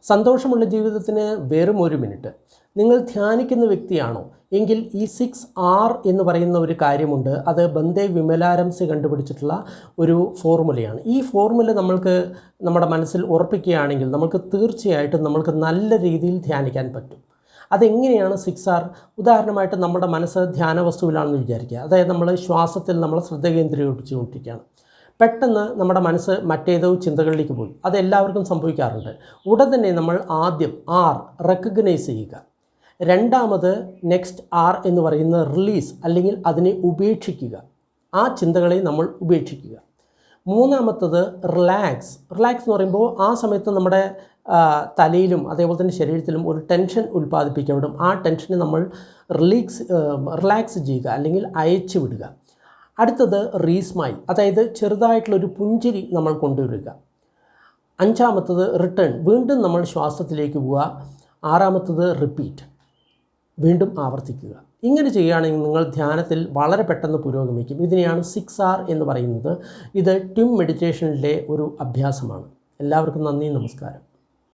സന്തോഷമുള്ള ജീവിതത്തിന് വെറും 1 മിനിറ്റ്. നിങ്ങൾ ധ്യാനിക്കുന്ന വ്യക്തിയാണോ എങ്കിൽ ഈ 6R എന്ന് പറയുന്ന ഒരു കാര്യമുണ്ട്. അത് ബന്ദേ വിമലാരംസി കണ്ടുപിടിച്ചിട്ടുള്ള ഒരു ഫോർമുലയാണ്. ഈ ഫോർമുല നമ്മൾക്ക് നമ്മുടെ മനസ്സിൽ ഉറപ്പിക്കുകയാണെങ്കിൽ നമുക്ക് തീർച്ചയായിട്ടും നമ്മൾക്ക് നല്ല രീതിയിൽ ധ്യാനിക്കാൻ പറ്റും. അതെങ്ങനെയാണ് 6R? ഉദാഹരണമായിട്ട് നമ്മുടെ മനസ്സ് ധ്യാന വസ്തുവിലാണെന്ന് വിചാരിക്കുക. അതായത് നമ്മൾ ശ്വാസത്തിൽ നമ്മൾ ശ്രദ്ധ കേന്ദ്രീകരിച്ചുകൊണ്ടിരിക്കുകയാണ്. പെട്ടെന്ന് നമ്മുടെ മനസ്സ് മറ്റേതോ ചിന്തകളിലേക്ക് പോയി. അതെല്ലാവർക്കും സംഭവിക്കാറുണ്ട്. ഉടൻ തന്നെ നമ്മൾ ആദ്യം റെക്കഗ്നൈസ് ചെയ്യുക. രണ്ടാമത് നെക്സ്റ്റ് എന്ന് പറയുന്ന റിലീസ്, അല്ലെങ്കിൽ അതിനെ ഉപേക്ഷിക്കുക. ആ ചിന്തകളെ നമ്മൾ ഉപേക്ഷിക്കുക. മൂന്നാമത്തത് റിലാക്സ് എന്ന് പറയുമ്പോൾ ആ സമയത്ത് നമ്മുടെ തലയിലും അതേപോലെ തന്നെ ശരീരത്തിലും ഒരു ടെൻഷൻ ഉൽപ്പാദിപ്പിക്കപ്പെടും. ആ ടെൻഷനെ നമ്മൾ റിലാക്സ് ചെയ്യുക, അല്ലെങ്കിൽ അയച്ചു വിടുക. അടുത്തത് റീസ്മൈൽ, അതായത് ചെറുതായിട്ടുള്ളൊരു പുഞ്ചിരി നമ്മൾ കൊണ്ടുവരിക. അഞ്ചാമത്തത് റിട്ടേൺ, വീണ്ടും നമ്മൾ ശ്വാസത്തിലേക്ക് പോവുക. ആറാമത്തത് റിപ്പീറ്റ്, വീണ്ടും ആവർത്തിക്കുക. ഇങ്ങനെ ചെയ്യുകയാണെങ്കിൽ നിങ്ങൾ ധ്യാനത്തിൽ വളരെ പെട്ടെന്ന് പുരോഗമിക്കും. ഇതിനെയാണ് 6R എന്ന് പറയുന്നത്. ഇത് ട്വിം മെഡിറ്റേഷനിലെ ഒരു അഭ്യാസമാണ്. എല്ലാവർക്കും നന്ദി, നമസ്കാരം.